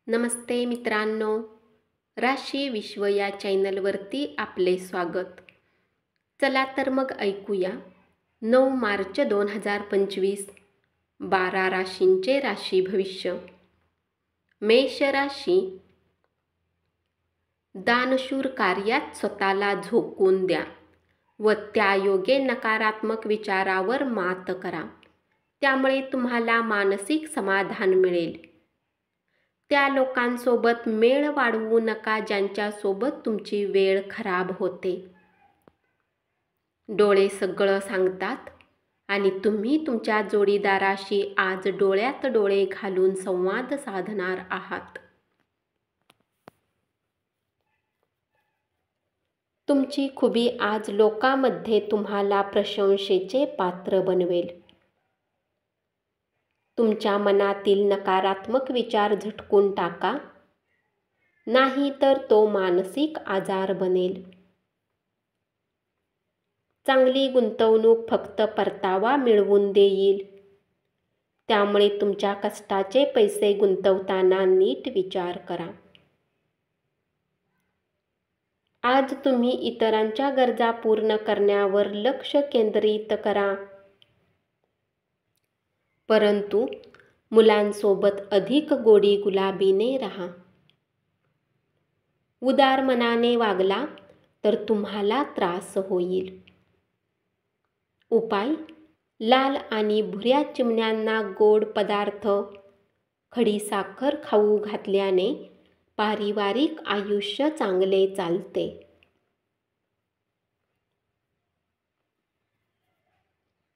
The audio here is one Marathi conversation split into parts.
नमस्ते मित्रांनो, राशी विश्व या चॅनलवरती आपले स्वागत. चला तर मग ऐकूया 9 मार्च 2025 12 राशींचे राशी भविष्य. मेष राशी, दानशूर कार्यात स्वतःला झोकून द्या व त्यायोगे नकारात्मक विचारावर मात करा. त्यामुळे तुम्हाला मानसिक समाधान मिळेल. त्या लोकांसोबत मेळ वाढवू नका ज्यांच्यासोबत तुमची वेळ खराब होते. डोळे सगळं सांगतात आणि तुम्ही तुमच्या जोडीदाराशी आज डोळ्यात डोळे घालून संवाद साधणार आहात. तुमची खुबी आज लोकांमध्ये तुम्हाला प्रशंसेचे पात्र बनवेल. तुमच्या मनातील नकारात्मक विचार झटकून टाका, नाही तर तो मानसिक आजार बनेल. चांगली गुंतवणूक फक्त परतावा मिळवून देईल. त्यामुळे तुमच्या कष्टाचे पैसे गुंतवताना नीट विचार करा. आज तुम्ही इतरांच्या गरजा पूर्ण करण्यावर लक्ष केंद्रित करा. परंतु मुलांसोबत अधिक गोडी गुलाबीने राहा. उदार मनाने वागला तर तुम्हाला त्रास होईल. उपाय: लाल आणि भुऱ्या चिमण्यांना गोड पदार्थ, खडीसाखर खाऊ घातल्याने पारिवारिक आयुष्य चांगले चालते.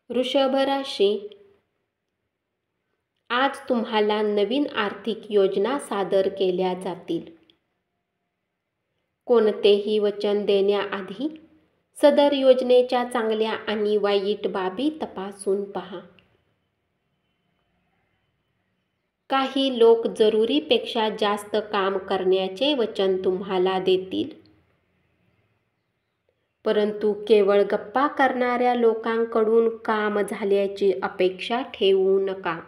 वृषभ राशी, आज तुम्हाला नवीन आर्थिक योजना सादर केल्या जातील. कोणतेही वचन देण्याआधी सदर योजनेच्या चांगल्या आणि वाईट बाबी तपासून पहा. काही लोक जरुरीपेक्षा जास्त काम करण्याचे वचन तुम्हाला देतील. परंतु केवळ गप्पा करणाऱ्या लोकांकडून काम झाल्याची अपेक्षा ठेवू नका.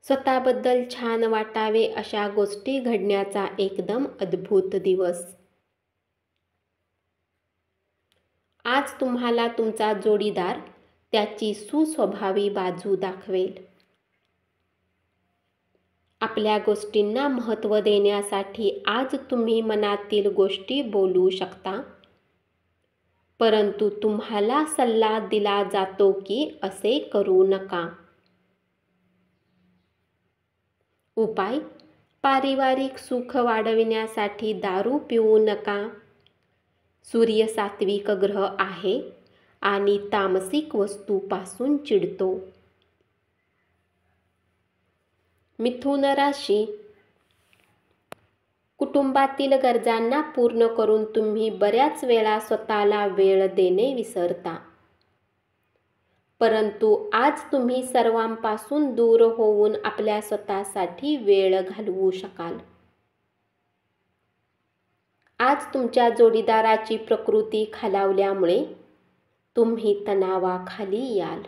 स्वतःबद्दल छान वाटावे अशा गोष्टी घडण्याचा एकदम अद्भुत दिवस. आज तुम्हाला तुमचा जोडीदार त्याची सुस्वभावी बाजू दाखवेल. आपल्या गोष्टींना महत्त्व देण्यासाठी आज तुम्ही मनातील गोष्टी बोलू शकता. परंतु तुम्हाला सल्ला दिला जातो की असे करू नका. उपाय: पारिवारिक सुख वाढविण्यासाठी दारू पिऊ नका. सूर्य सात्विक ग्रह आहे आणि तामसिक वस्तूपासून चिडतो. मिथुन राशी, कुटुंबातील गरजांना पूर्ण करून तुम्ही बऱ्याच वेळा स्वतःला वेळ देणे विसरता. परंतु आज तुम्ही सर्वांपासून दूर होऊन आपल्या स्वतःसाठी वेळ घालवू शकाल. आज तुमच्या जोडीदाराची प्रकृती खालावल्यामुळे तुम्ही तणावाखाली याल.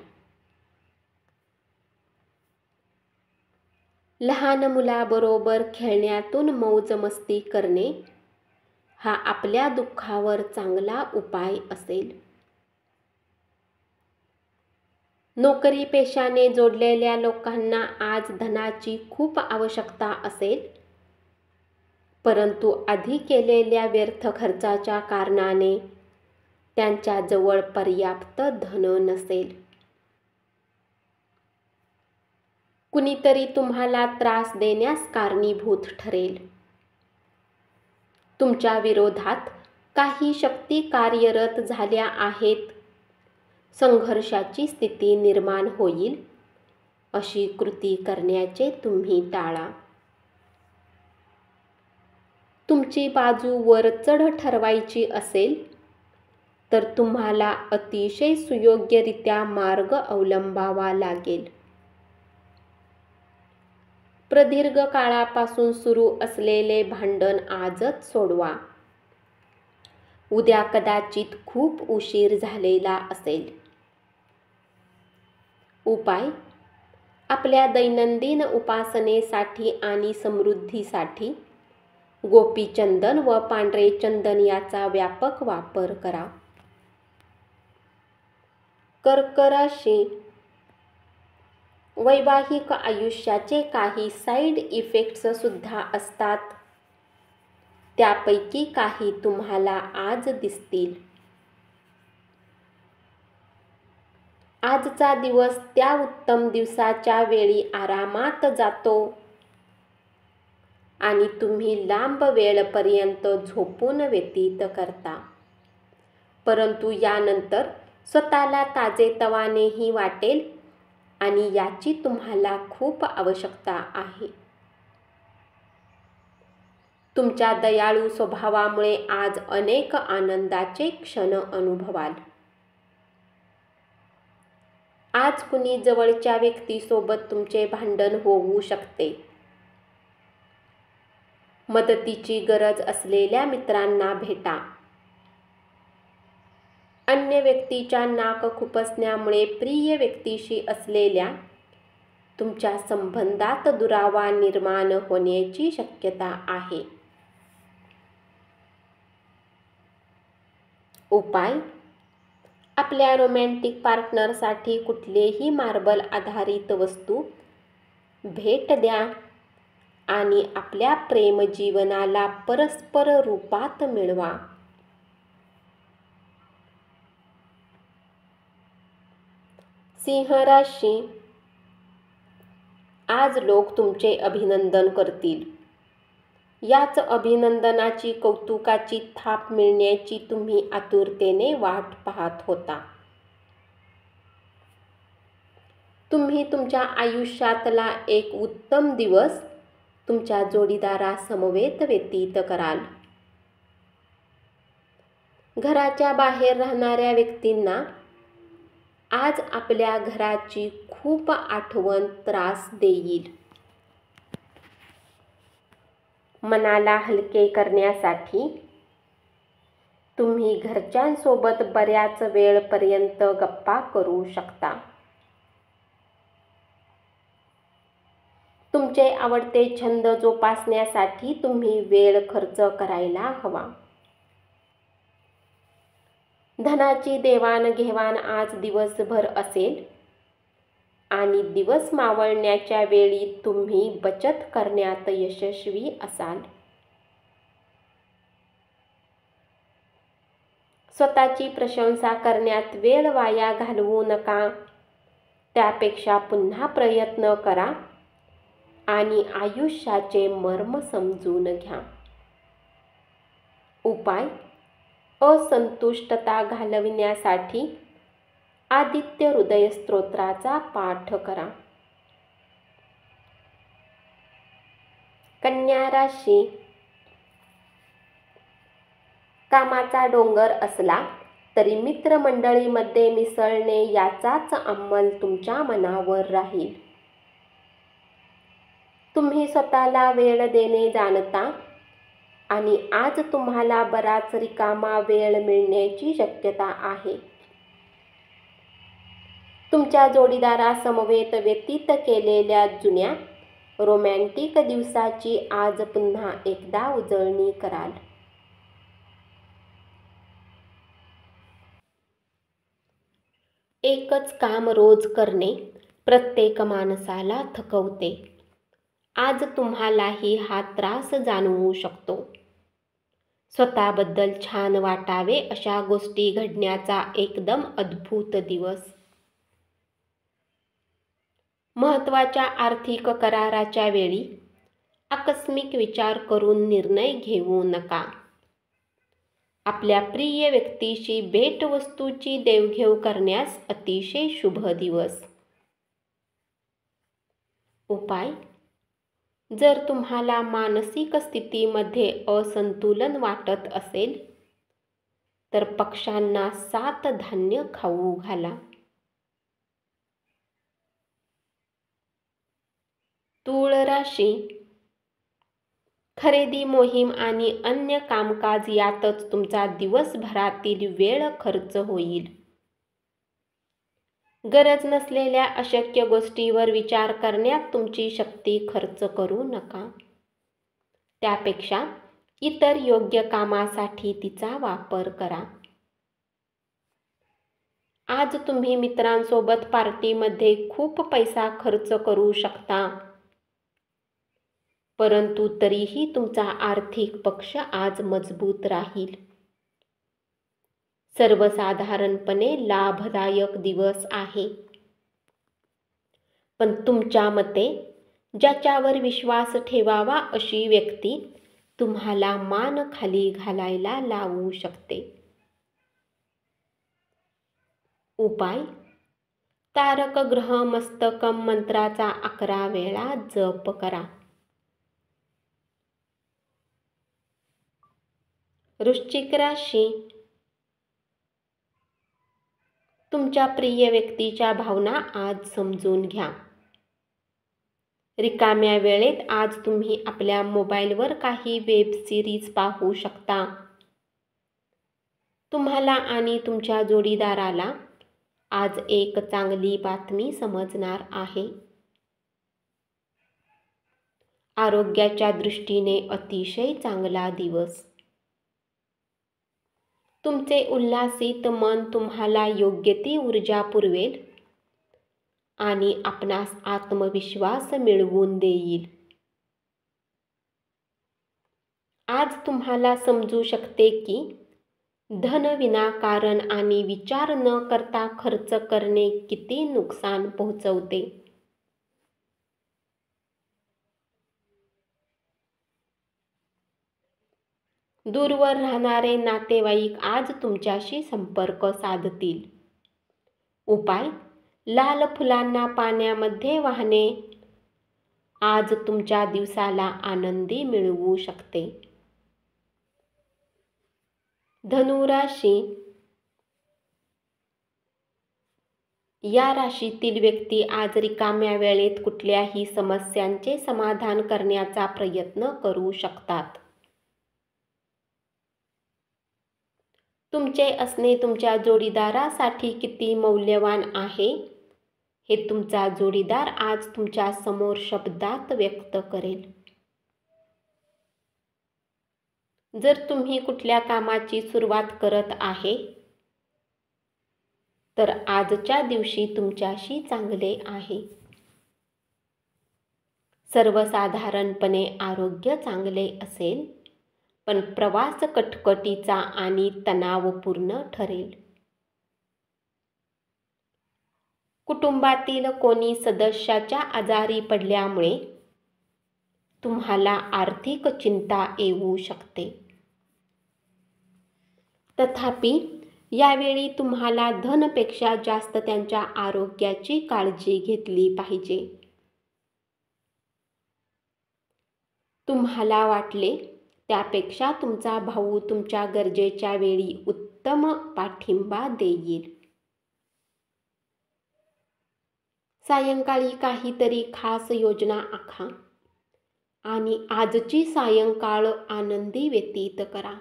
लहान मुलाबरोबर खेळण्यातून मौज मस्ती करणे हा आपल्या दुःखावर चांगला उपाय असेल. नोकरी पेशाने जोडलेल्या लोकांना आज धनाची खूप आवश्यकता असेल. परंतु आधी केलेल्या व्यर्थ खर्चाच्या कारणाने त्यांच्याजवळ पर्याप्त धन नसेल. कुणीतरी तुम्हाला त्रास देण्यास कारणीभूत ठरेल. तुमच्या विरोधात काही शक्ती कार्यरत झाल्या आहेत. संघर्षाची स्थिती निर्माण होईल. अशी कृती करण्याचे तुम्ही टाळा. तुमची बाजू वरचढ ठरवायची असेल तर तुम्हाला अतिशय सुयोग्यरित्या मार्ग अवलंबावा लागेल. प्रदीर्घ काळापासून सुरू असलेले भांडण आजच सोडवा. उद्या कदाचित खूप उशीर झालेला असेल. उपाय: आपल्या दैनंदिन उपासनेसाठी आणि समृद्धीसाठी गोपीचंदन व पांढरे चंदन याचा व्यापक वापर करा. कर्क राशी. वैवाहिक आयुष्याचे काही साईड इफेक्ट्स सुद्धा असतात. त्यापैकी काही तुम्हाला आज दिसतील. आजचा दिवस त्या उत्तम दिवसाच्या वेळी आरामात जातो आणि तुम्ही लांब वेळपर्यंत झोपून व्यतीत करता. परंतु यानंतर स्वतःला ताजेतवानेही वाटेल आणि याची तुम्हाला खूप आवश्यकता आहे. तुमच्या दयाळू स्वभावामुळे आज अनेक आनंदाचे क्षण अनुभवाल. आज कुणी जवळच्या व्यक्तीसोबत तुमचे भांडण होऊ शकते. मदतीची गरज असलेल्या मित्रांना भेटा. अन्य व्यक्तीच्या नाक खुपसण्यामुळे प्रिय व्यक्तीशी असलेल्या तुमच्या संबंधात दुरावा निर्माण होण्याची शक्यता आहे. उपाय. आपल्या रोमॅन्टिक पार्टनरसाठी कुठलेही मार्बल आधारित वस्तू भेट द्या आणि आपल्या प्रेमजीवनाला परस्पर रूपात मिळवा. सिंह राशी. आज लोक तुमचे अभिनंदन करतील. याच अभिनंदनाची कौतुकाची थाप मिळण्याची तुम्ही आतुरतेने वाट पाहत होता. तुम्ही तुमच्या आयुष्यातला एक उत्तम दिवस तुमच्या जोडीदारासमवेत व्यतीत कराल. घराच्या बाहेर राहणाऱ्या व्यक्तींना आज आपल्या घराची खूप आठवण त्रास देईल. मनाला हलके करण्यासाठी तुम्ही घरच्यांसोबत बऱ्याच वेळपर्यंत गप्पा करू शकता. तुमचे आवडते छंद जोपासण्यासाठी तुम्ही वेळ खर्च करायला हवा. धनाची देवाणघेवाण आज दिवसभर असेल आणि दिवस मावळण्याच्या वेळी तुम्ही बचत करण्यात यशस्वी असाल. स्वतःची प्रशंसा करण्यात वेळ वाया घालवू नका. त्यापेक्षा पुन्हा प्रयत्न करा आणि आयुष्याचे मर्म समजून घ्या. उपाय. असंतुष्टता घालविण्यासाठी आदित्य हृदय स्तोत्राचा पाठ करा. कन्या राशी. कामाचा डोंगर असला तरी मित्रमंडळीमध्ये मिसळणे याचाच अंमल तुमच्या मनावर राहील. तुम्ही स्वतःला वेळ देणे जाणता आणि आज तुम्हाला बराच रिकामा वेळ मिळण्याची शक्यता आहे. तुमच्या जोडीदारासमवेत व्यतीत केलेल्या जुन्या रोमॅन्टिक दिवसाची आज पुन्हा एकदा उजळणी कराल. एकच काम रोज करणे प्रत्येक माणसाला थकवते. आज तुम्हालाही हा त्रास जाणवू शकतो. स्वतःबद्दल छान वाटावे अशा गोष्टी घडण्याचा एकदम अद्भुत दिवस. महत्त्वाच्या आर्थिक कराराच्या वेळी आकस्मिक विचार करून निर्णय घेऊ नका. आपल्या प्रिय व्यक्तीशी भेटवस्तूची देवघेव करण्यास अतिशय शुभ दिवस. उपाय. जर तुम्हाला मानसिक स्थितीमध्ये असंतुलन वाटत असेल तर पक्ष्यांना 7 धान्य खाऊ घाला. तूळ राशी. खरेदी मोहीम आणि अन्य कामकाज यातच तुमचा दिवसभरातील वेळ खर्च होईल. गरज नसलेल्या अशक्य गोष्टीवर विचार करण्यात तुमची शक्ती खर्च करू नका. त्यापेक्षा इतर योग्य कामासाठी तिचा वापर करा. आज तुम्ही मित्रांसोबत पार्टीमध्ये खूप पैसा खर्च करू शकता, परंतु तरीही तुमचा आर्थिक पक्ष आज मजबूत राहील. सर्वसाधारणपणे लाभदायक दिवस आहे. पण तुमच्या मते ज्याच्यावर विश्वास ठेवावा अशी व्यक्ती तुम्हाला मान खाली घालायला लावू शकते. उपाय: तारक ग्रह मस्तकम मंत्राचा 11 वेळा जप करा. वृश्चिक राशी. तुमच्या प्रिय व्यक्तीच्या भावना आज समजून घ्या. रिकाम्या वेळेत आज तुम्ही आपल्या मोबाईलवर काही वेब सिरीज पाहू शकता. तुम्हाला आणि तुमच्या जोडीदाराला आज एक चांगली बातमी समजणार आहे. आरोग्याच्या दृष्टीने अतिशय चांगला दिवस. तुमचे उल्हासित मन तुम्हाला योग्य ती ऊर्जा पुरवेल आणि आपणास आत्मविश्वास मिळवून देईल. आज तुम्हाला समजू शकते की धन विनाकारण आणि विचार न करता खर्च करणे किती नुकसान पोहोचवते. दूरवर राहणारे नातेवाईक आज तुमच्याशी संपर्क साधतील. उपाय: लाल फुलांना पाण्यामध्ये वाहणे आज तुमच्या दिवसाला आनंदी मिळवू शकते. धनु राशी. या राशीतील व्यक्ती आज रिकाम्या वेळेत कुठल्याही समस्यांचे समाधान करण्याचा प्रयत्न करू शकतात. तुमचे असणे तुमच्या जोडीदारासाठी किती मौल्यवान आहे हे तुमचा जोडीदार आज तुमच्या समोर शब्दात व्यक्त करेल. जर तुम्ही कुठल्या कामाची सुरुवात करत आहे तर आजच्या दिवशी तुमच्याशी चांगले आहे. सर्वसाधारणपणे आरोग्य चांगले असेल, पण प्रवास कटकटीचा आणि तणावपूर्ण ठरेल. कुटुंबातील कोणी सदस्याच्या आजारी पडल्यामुळे तुम्हाला आर्थिक चिंता येऊ शकते. तथापि यावेळी तुम्हाला धनापेक्षा जास्त त्यांच्या आरोग्याची काळजी घेतली पाहिजे. तुम्हाला वाटले त्यापेक्षा तुमचा भाऊ तुमच्या गरजेच्या वेळी उत्तम पाठिंबा देईल. सायंकाळी काहीतरी खास योजना आखा आणि आजची सायंकाळ आनंदी व्यतीत करा.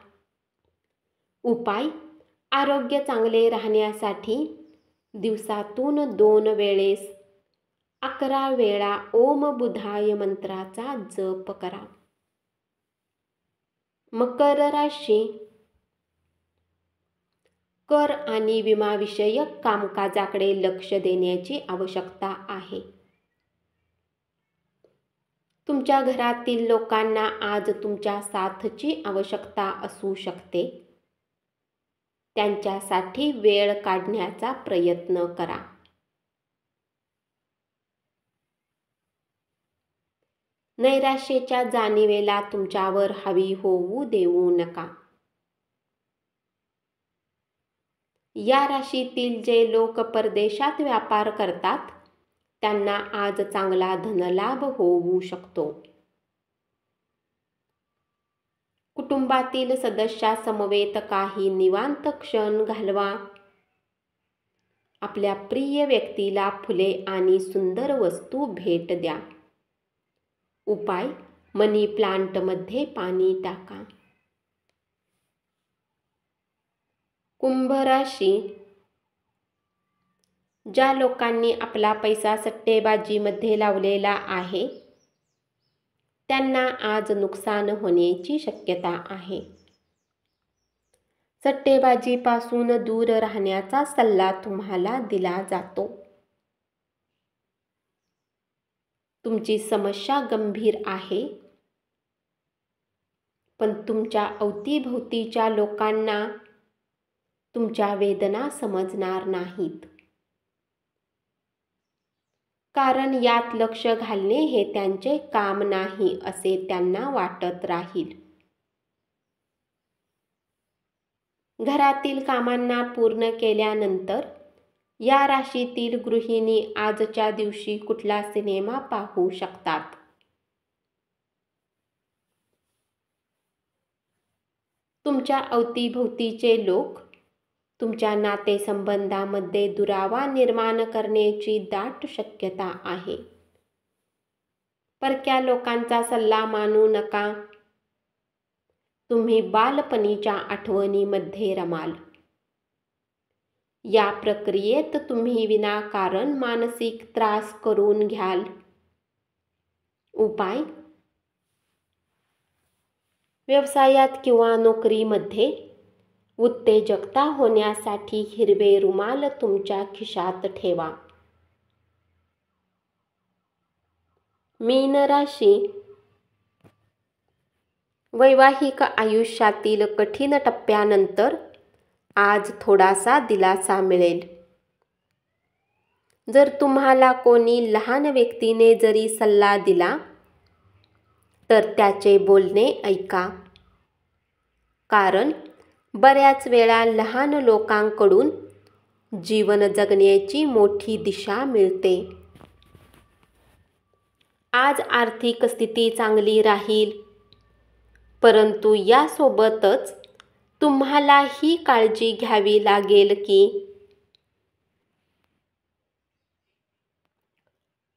उपाय: आरोग्य चांगले राहण्यासाठी दिवसातून 2 वेळेस 11 वेळा ओम बुधाय मंत्राचा जप करा. मकर राशी. कर आणि विमाविषयक कामकाजाकडे लक्ष देण्याची आवश्यकता आहे. तुमच्या घरातील लोकांना आज तुमच्या साथची आवश्यकता असू शकते. त्यांच्यासाठी वेळ काढण्याचा प्रयत्न करा. नैराश्याच्या जाणिवेला तुमच्यावर हावी होऊ देऊ नका. या राशीतील जे लोक परदेशात व्यापार करतात त्यांना आज चांगला धनलाभ होऊ शकतो. कुटुंबातील सदस्यासमवेत काही निवांत क्षण घालवा. आपल्या प्रिय व्यक्तीला फुले आणि सुंदर वस्तू भेट द्या. उपाय: मनी प्लांटमध्ये पाणी टाका. कुंभ राशी. ज्या लोकांनी आपला पैसा सट्टेबाजीमध्ये लावलेला आहे त्यांना आज नुकसान होण्याची शक्यता आहे. सट्टेबाजीपासून दूर राहण्याचा सल्ला तुम्हाला दिला जातो. तुमची समस्या गंभीर आहे, पण तुमच्या अवतीभोवतीच्या लोकांना तुमच्या वेदना समजणार नाहीत. कारण यात लक्ष घालणे हे त्यांचे काम नाही असे त्यांना वाटत राहील. घरातील कामांना पूर्ण केल्यानंतर या राशीतील गृहिणी आजच्या दिवशी कुठला सिनेमा पाहू शकतात. तुमच्या अवतीभोवतीचे लोक तुमच्या नातेसंबंधामध्ये दुरावा निर्माण करण्याची दाट शक्यता आहे. परक्या लोकांचा सल्ला मानू नका. तुम्ही बालपणीच्या आठवणीमध्ये रमाल. या प्रक्रियेत तुम्ही विनाकारण मानसिक त्रास करून घ्याल. उपाय: व्यवसायात किंवा नोकरीमध्ये उत्तेजकता होण्यासाठी हिरवे रुमाल तुमच्या खिशात ठेवा. मीन राशी. वैवाहिक आयुष्यातील कठीण टप्प्यानंतर आज थोडासा दिलासा मिळेल. जर तुम्हाला कोणी लहान व्यक्तीने जरी सल्ला दिला तर त्याचे बोलणे ऐका. कारण बऱ्याच वेळा लहान लोकांकडून जीवन जगण्याची मोठी दिशा मिळते. आज आर्थिक स्थिती चांगली राहील, परंतु यासोबतच तुम्हाला ही काळजी घ्यावी लागेल की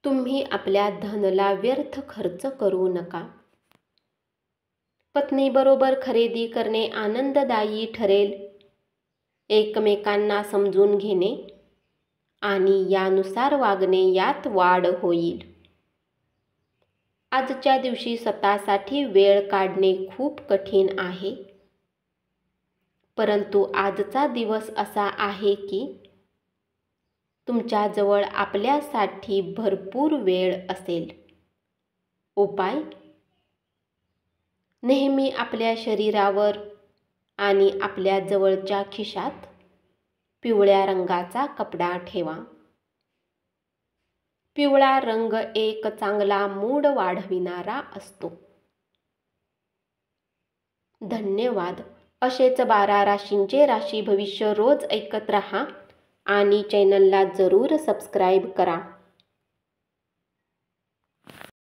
तुम्ही आपल्या धनला व्यर्थ खर्च करू नका. पत्नीबरोबर खरेदी करणे आनंददायी ठरेल. एकमेकांना समजून घेणे आणि यानुसार वागणे यात वाढ होईल. आजच्या दिवशी स्वतःसाठी वेळ काढणे खूप कठीण आहे, परंतु आजचा दिवस असा आहे की तुमच्याजवळ आपल्यासाठी भरपूर वेळ असेल. उपाय: नेहमी आपल्या शरीरावर आणि आपल्या जवळच्या खिशात पिवळ्या रंगाचा कपडा ठेवा. पिवळा रंग एक चांगला मूड वाढविणारा असतो. धन्यवाद. असेच 12 राशींचे राशी भविष्य रोज ऐकत रहा आणि चॅनलला जरूर सबस्क्राईब करा.